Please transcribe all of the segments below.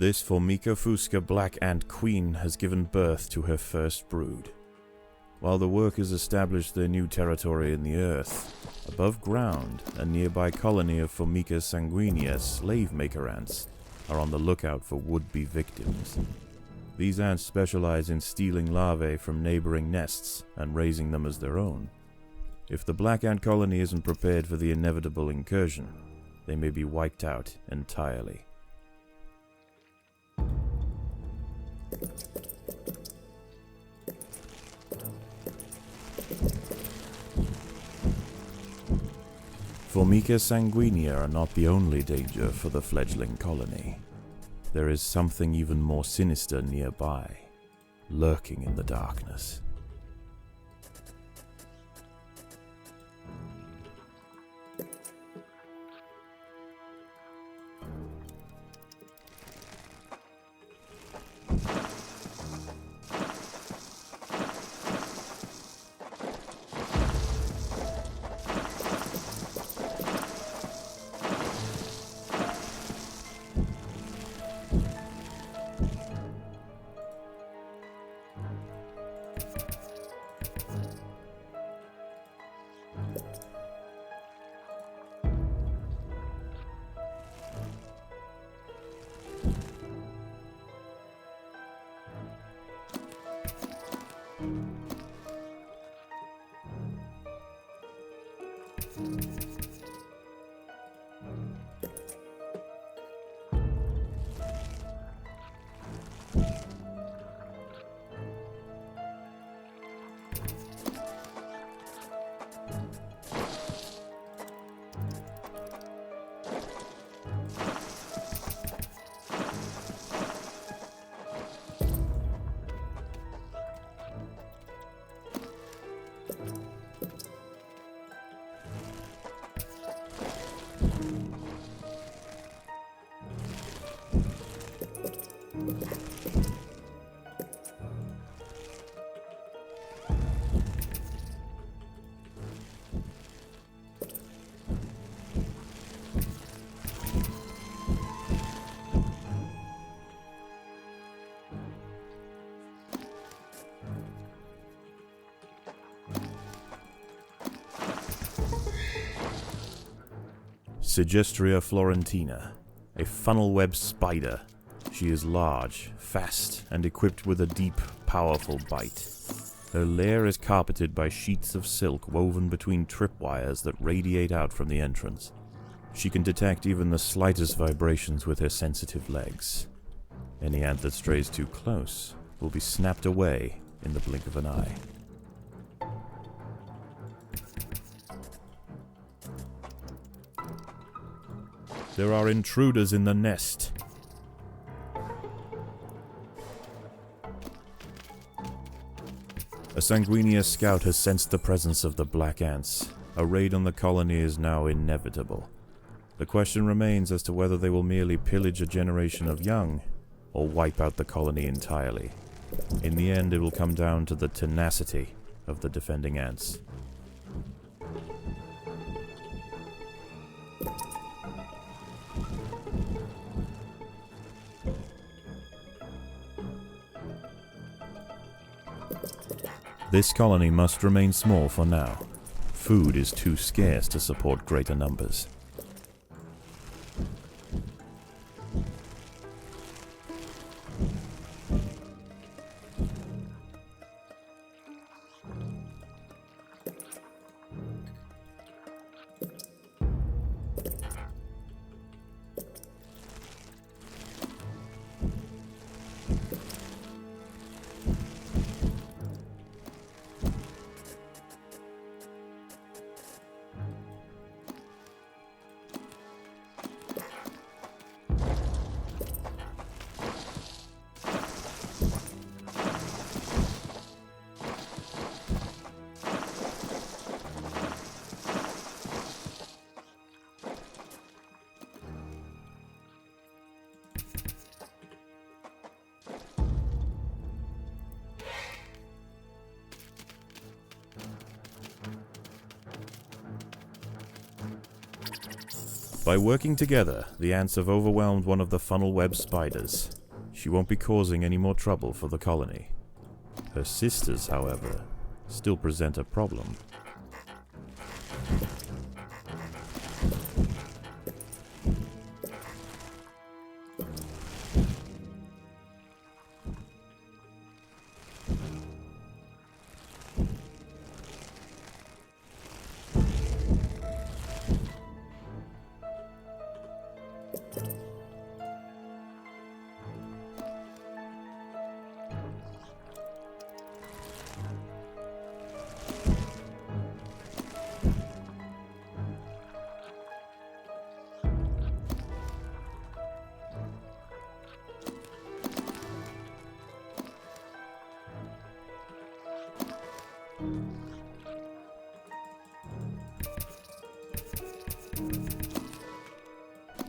This Formica fusca black ant queen has given birth to her first brood. While the workers established their new territory in the earth, above ground, a nearby colony of Formica sanguinea slave-maker ants are on the lookout for would-be victims. These ants specialize in stealing larvae from neighboring nests and raising them as their own. If the black ant colony isn't prepared for the inevitable incursion, they may be wiped out entirely. Formica sanguinea are not the only danger for the fledgling colony. There is something even more sinister nearby, lurking in the darkness. Sigistria florentina, a funnel-web spider. She is large, fast, and equipped with a deep, powerful bite. Her lair is carpeted by sheets of silk woven between tripwires that radiate out from the entrance. She can detect even the slightest vibrations with her sensitive legs. Any ant that strays too close will be snapped away in the blink of an eye. There are intruders in the nest. A sanguinea scout has sensed the presence of the black ants. A raid on the colony is now inevitable. The question remains as to whether they will merely pillage a generation of young, or wipe out the colony entirely. In the end, it will come down to the tenacity of the defending ants. This colony must remain small for now. Food is too scarce to support greater numbers. By working together, the ants have overwhelmed one of the funnel web spiders. She won't be causing any more trouble for the colony. Her sisters, however, still present a problem.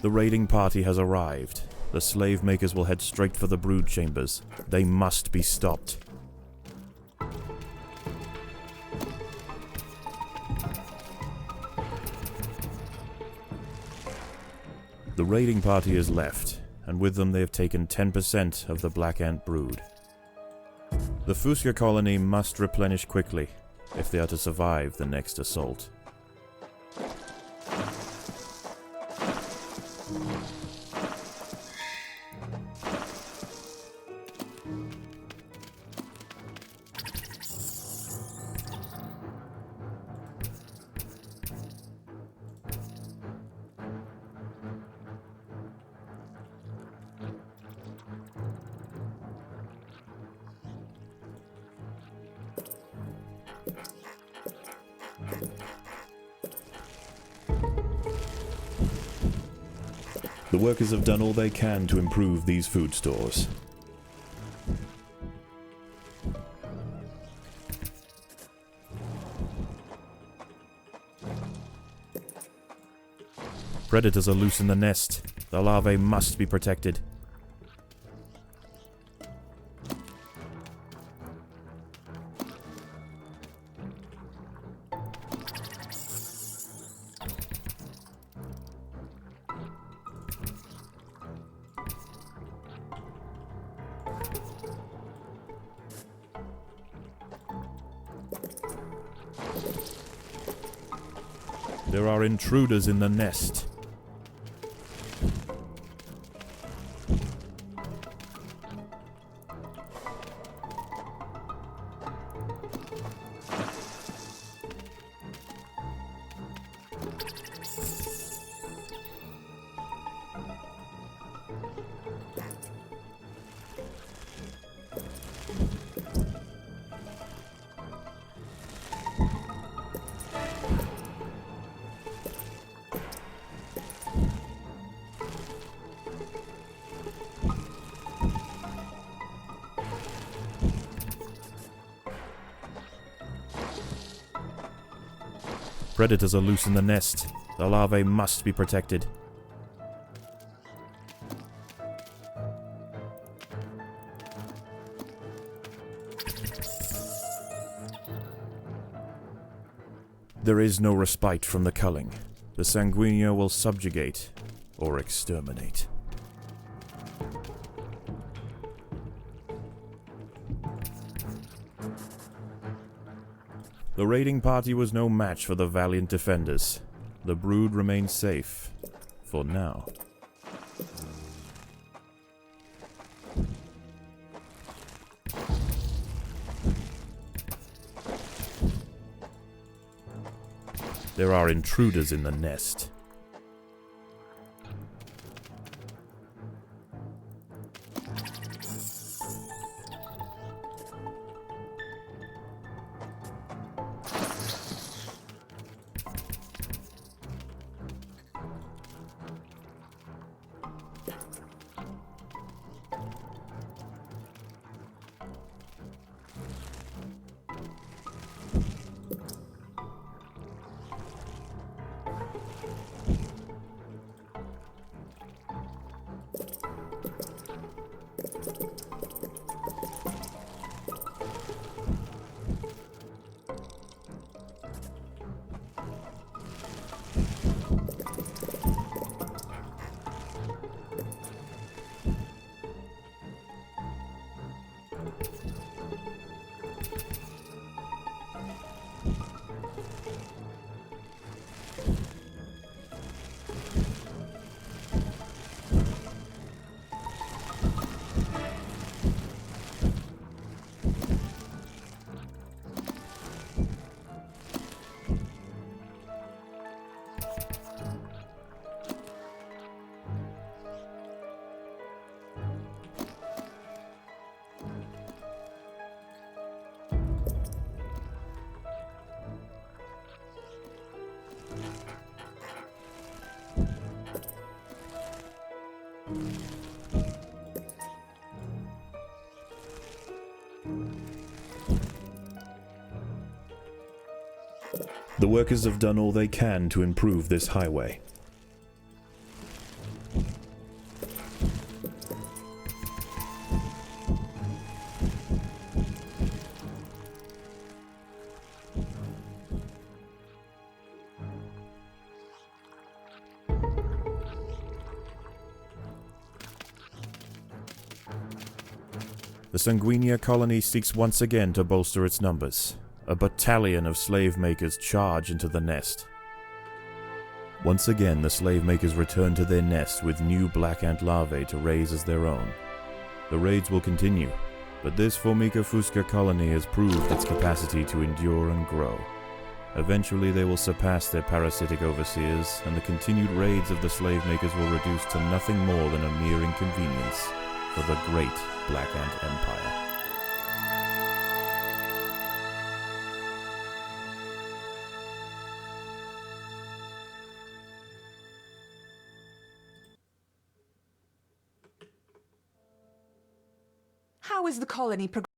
The raiding party has arrived. The slave makers will head straight for the brood chambers. They must be stopped. The raiding party is left, and with them they have taken 10% of the black ant brood. The Fuchsia colony must replenish quickly if they are to survive the next assault. The workers have done all they can to improve these food stores. Predators are loose in the nest. The larvae must be protected. There are intruders in the nest. Predators are loose in the nest. The larvae must be protected. There is no respite from the culling. The Sanguinio will subjugate or exterminate. The raiding party was no match for the valiant defenders. The brood remains safe, for now. There are intruders in the nest. The workers have done all they can to improve this highway. The Sanguinia colony seeks once again to bolster its numbers. A battalion of slave makers charge into the nest. Once again, the slave makers return to their nest with new black ant larvae to raise as their own. The raids will continue, but this Formica fusca colony has proved its capacity to endure and grow. Eventually they will surpass their parasitic overseers, and the continued raids of the slave makers will reduce to nothing more than a mere inconvenience for the great Black Ant Empire. How is the colony progressing?